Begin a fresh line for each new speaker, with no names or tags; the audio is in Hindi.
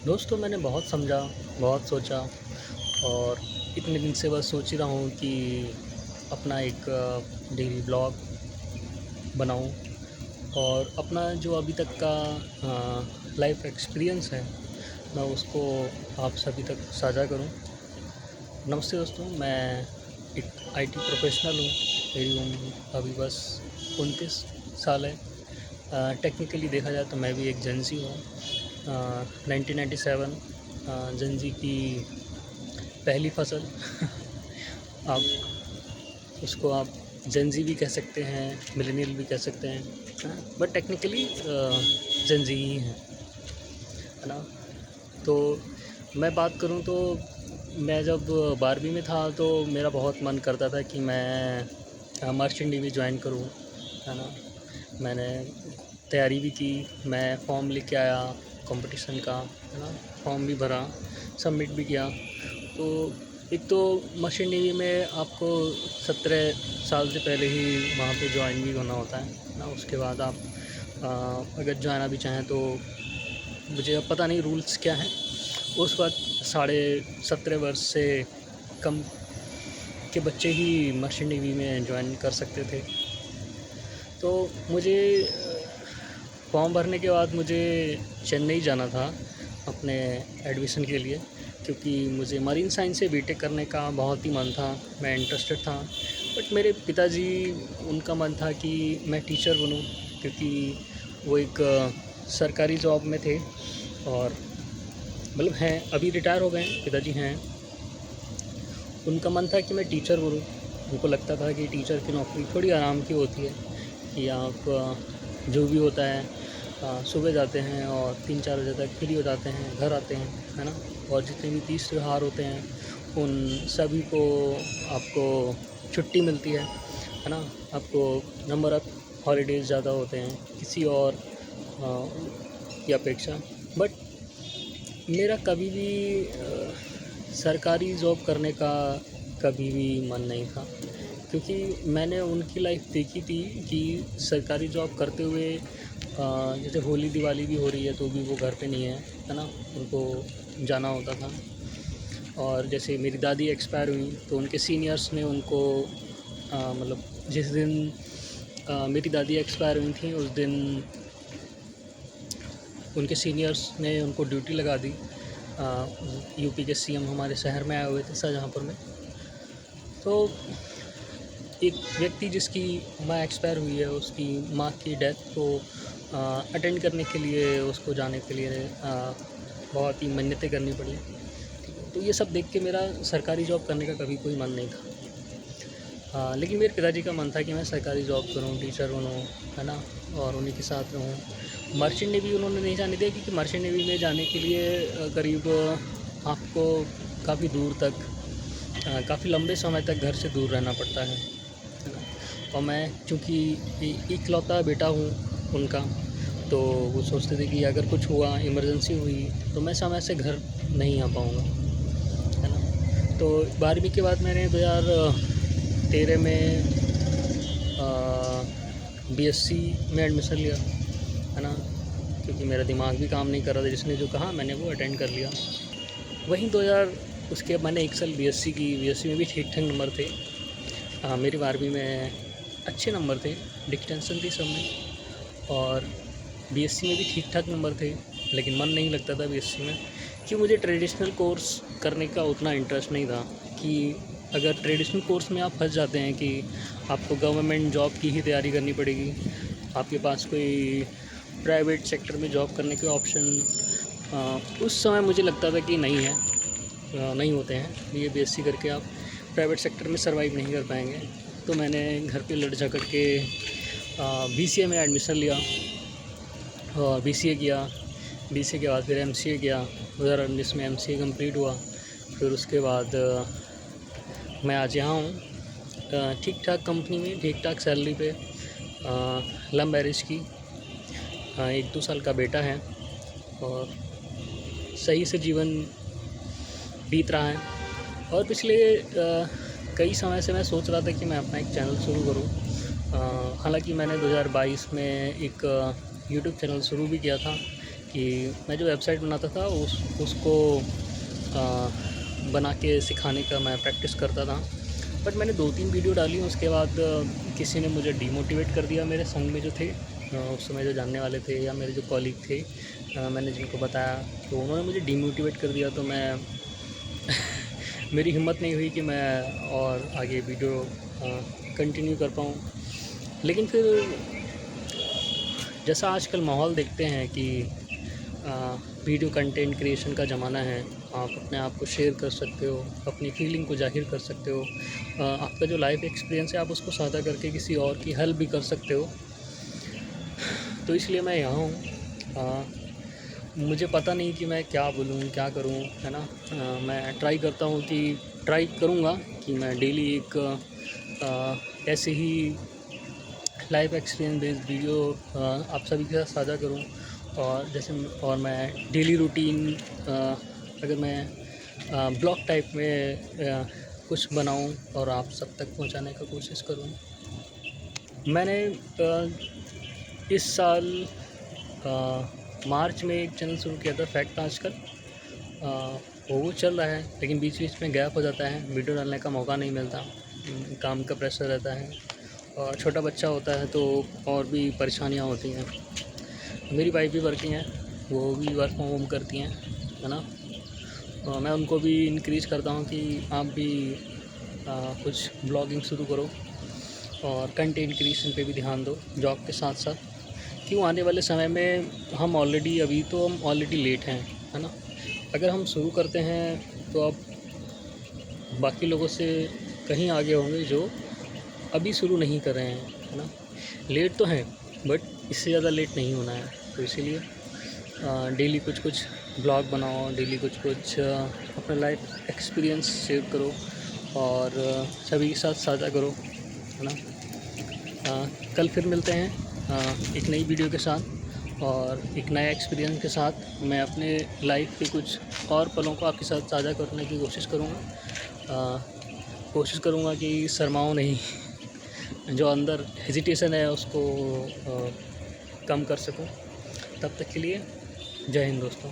दोस्तों मैंने बहुत समझा, बहुत सोचा और इतने दिन से बस सोच ही रहा हूँ कि अपना एक डेली ब्लॉग बनाऊँ और अपना जो अभी तक का लाइफ एक्सपीरियंस है, मैं उसको आप सभी तक साझा करूँ। नमस्ते दोस्तों, मैं एक आईटी प्रोफेशनल हूँ। मेरी उम्र अभी बस 29 साल है। टेक्निकली देखा जाए तो मैं भी एक जेन-ज़ी हूँ। 1997 जेन-ज़ी की पहली फसल आप जेन-ज़ी भी कह सकते हैं, मिलेनियल भी कह सकते हैं, बट टेक्निकली जेन-ज़ी ही है ना? तो मैं बात करूँ तो मैं जब 12वीं में था तो मेरा बहुत मन करता था कि मैं मर्चेंट नेवी जॉइन करूँ, है ना? मैंने तैयारी भी की, मैं फॉर्म लेके आया कंपटीशन का, है ना? फॉर्म भी भरा, सबमिट भी किया। तो एक तो मर्चेंट नेवी में आपको 17 साल से पहले ही वहाँ पे जॉइन भी होना होता है ना? उसके बाद आप अगर जाना भी चाहें तो मुझे अब पता नहीं रूल्स क्या हैं। उस वक़्त 17.5 वर्ष से कम के बच्चे ही मर्चेंट नेवी में जॉइन कर सकते थे। तो मुझे फॉर्म भरने के बाद मुझे चेन्नई जाना था अपने एडमिशन के लिए, क्योंकि मुझे मरीन साइंस से बीटेक करने का बहुत ही मन था, मैं इंटरेस्टेड था। बट मेरे पिताजी, उनका मन था कि मैं टीचर बनूं, क्योंकि वो एक सरकारी जॉब में थे और मतलब हैं, अभी रिटायर हो गए हैं, पिताजी हैं। उनका मन था कि मैं टीचर बनूं। उनको लगता था कि टीचर की नौकरी थोड़ी आराम की होती है, कि आप जो भी होता है सुबह जाते हैं और 3-4 बजे तक फ्री हो जाते हैं, घर आते हैं, है ना? और जितने भी तीज त्योहार होते हैं उन सभी को आपको छुट्टी मिलती है ना? आपको नंबर ऑफ़ हॉलीडेज़ ज़्यादा होते हैं किसी और की अपेक्षा। बट मेरा कभी भी सरकारी जॉब करने का कभी भी मन नहीं था, क्योंकि मैंने उनकी लाइफ देखी थी कि सरकारी जॉब करते हुए जैसे होली दिवाली भी हो रही है तो भी वो घर पे नहीं है ना? उनको जाना होता था। और जैसे मेरी दादी एक्सपायर हुई तो उनके सीनियर्स ने उनको मतलब जिस दिन मेरी दादी एक्सपायर हुई थी उस दिन उनके सीनियर्स ने उनको ड्यूटी लगा दी। यूपी के सीएम हमारे शहर में आए हुए थे, शाहजहाँपुर में। तो एक व्यक्ति जिसकी माँ एक्सपायर हुई है, उसकी माँ की डेथ को अटेंड करने के लिए, उसको जाने के लिए बहुत ही मिन्नतें करनी पड़ी। तो ये सब देख के मेरा सरकारी जॉब करने का कभी कोई मन नहीं था। लेकिन मेरे पिताजी का मन था कि मैं सरकारी जॉब करूँ, टीचर बनूँ, है ना? और उन्हीं के साथ रहूँ। मर्चेंट नेवी उन्होंने नहीं जाने दिया, क्योंकि मर्चेंट नेवी में जाने के लिए करीब आपको काफ़ी दूर तक काफ़ी लंबे समय तक घर से दूर रहना पड़ता है ना? और मैं चूँकि इकलौता बेटा हूँ उनका, तो वो सोचते थे कि अगर कुछ हुआ, इमरजेंसी हुई, तो मैं समय से घर नहीं आ पाऊँगा, है ना? तो 12वीं के बाद मैंने 2013 में बीएससी में एडमिशन लिया, है ना? क्योंकि मेरा दिमाग भी काम नहीं कर रहा था, जिसने जो कहा मैंने वो अटेंड कर लिया। वहीं 2000 उसके मैंने 1 साल बीएससी की। बीएससी में भी ठीक-ठाक नंबर थे। मेरी 12वीं में अच्छे नंबर थे, डिस्टिंक्शन थी सब में। और बीएससी में भी ठीक-ठाक नंबर थे, लेकिन मन नहीं लगता था बीएससी में, कि मुझे ट्रेडिशनल कोर्स करने का उतना इंटरेस्ट नहीं था। कि अगर ट्रेडिशनल कोर्स में आप फँस जाते हैं कि आपको गवर्नमेंट जॉब की ही तैयारी करनी पड़ेगी, आपके पास कोई प्राइवेट सेक्टर में जॉब करने के ऑप्शन उस समय मुझे लगता था कि नहीं है, नहीं होते हैं। ये बीएससी करके आप प्राइवेट सेक्टर में सर्वाइव नहीं कर पाएंगे। तो मैंने घर पे लड़ झगड़ के बीसीए में एडमिशन लिया और बीसीए किया। बीसीए के बाद फिर एमसीए किया। 2019 में एमसीए कंप्लीट हुआ। फिर उसके बाद मैं आज यहाँ हूँ, ठीक ठाक कंपनी में, ठीक ठाक सैलरी पे, लव मैरिज की, 1-2 साल का बेटा है और सही से जीवन बीत रहा है। और पिछले कई समय से मैं सोच रहा था कि मैं अपना एक चैनल शुरू करूं। हालांकि मैंने 2022 में एक यूट्यूब चैनल शुरू भी किया था, कि मैं जो वेबसाइट बनाता था उसको बना के सिखाने का मैं प्रैक्टिस करता था। बट मैंने 2-3 वीडियो डाली, उसके बाद किसी ने मुझे डिमोटिवेट कर दिया। मेरे संग में जो थे उस समय जो जानने वाले थे या मेरे जो कॉलीग थे, मैंने जिनको बताया तो उन्होंने मुझे डिमोटिवेट कर दिया। तो मैं मेरी हिम्मत नहीं हुई कि मैं और आगे वीडियो कंटिन्यू कर पाऊँ। लेकिन फिर जैसा आजकल माहौल देखते हैं कि वीडियो कंटेंट क्रिएशन का ज़माना है, आप अपने आप को शेयर कर सकते हो, अपनी फीलिंग को ज़ाहिर कर सकते हो, आपका जो लाइफ एक्सपीरियंस है आप उसको साझा करके किसी और की हेल्प भी कर सकते हो। तो इसलिए मैं यहाँ हूँ। मुझे पता नहीं कि मैं क्या बोलूँ, क्या करूँ, है ना। मैं ट्राई करूँगा कि मैं डेली एक ऐसे ही लाइफ एक्सपीरियंस बेस्ड वीडियो आप सभी के साथ साझा करूँ। और मैं डेली रूटीन अगर मैं ब्लॉग टाइप में कुछ बनाऊँ और आप सब तक पहुँचाने का कोशिश करूँ। मैंने इस साल मार्च में एक चैनल शुरू किया था, फैक्ट आजकल। वो चल रहा है, लेकिन बीच में गैप हो जाता है, वीडियो डालने का मौका नहीं मिलता, काम का प्रेशर रहता है और छोटा बच्चा होता है तो और भी परेशानियाँ होती हैं। मेरी वाइफ भी वर्किंग है, वो भी वर्क फ्रॉम होम करती हैं, है ना। मैं उनको भी इनक्रेज करता हूँ कि आप भी कुछ ब्लॉगिंग शुरू करो और कंटेंट क्रिएशन पे भी ध्यान दो जॉब के साथ साथ। क्यों, आने वाले समय में हम ऑलरेडी लेट हैं, है ना। अगर हम शुरू करते हैं तो अब बाकी लोगों से कहीं आगे होंगे जो अभी शुरू नहीं कर रहे हैं, है ना। लेट तो हैं बट इससे ज़्यादा लेट नहीं होना है। तो इसीलिए डेली कुछ ब्लॉग बनाओ, डेली कुछ अपना लाइफ एक्सपीरियंस शेयर करो और सभी के साथ साझा करो, है ना। कल फिर मिलते हैं एक नई वीडियो के साथ और एक नया एक्सपीरियंस के साथ। मैं अपने लाइफ के कुछ और पलों को आपके साथ साझा करने की कोशिश करूँगा कि शर्माऊँ नहीं, जो अंदर हेजिटेशन है उसको कम कर सकूँ। तब तक के लिए जय हिंद दोस्तों।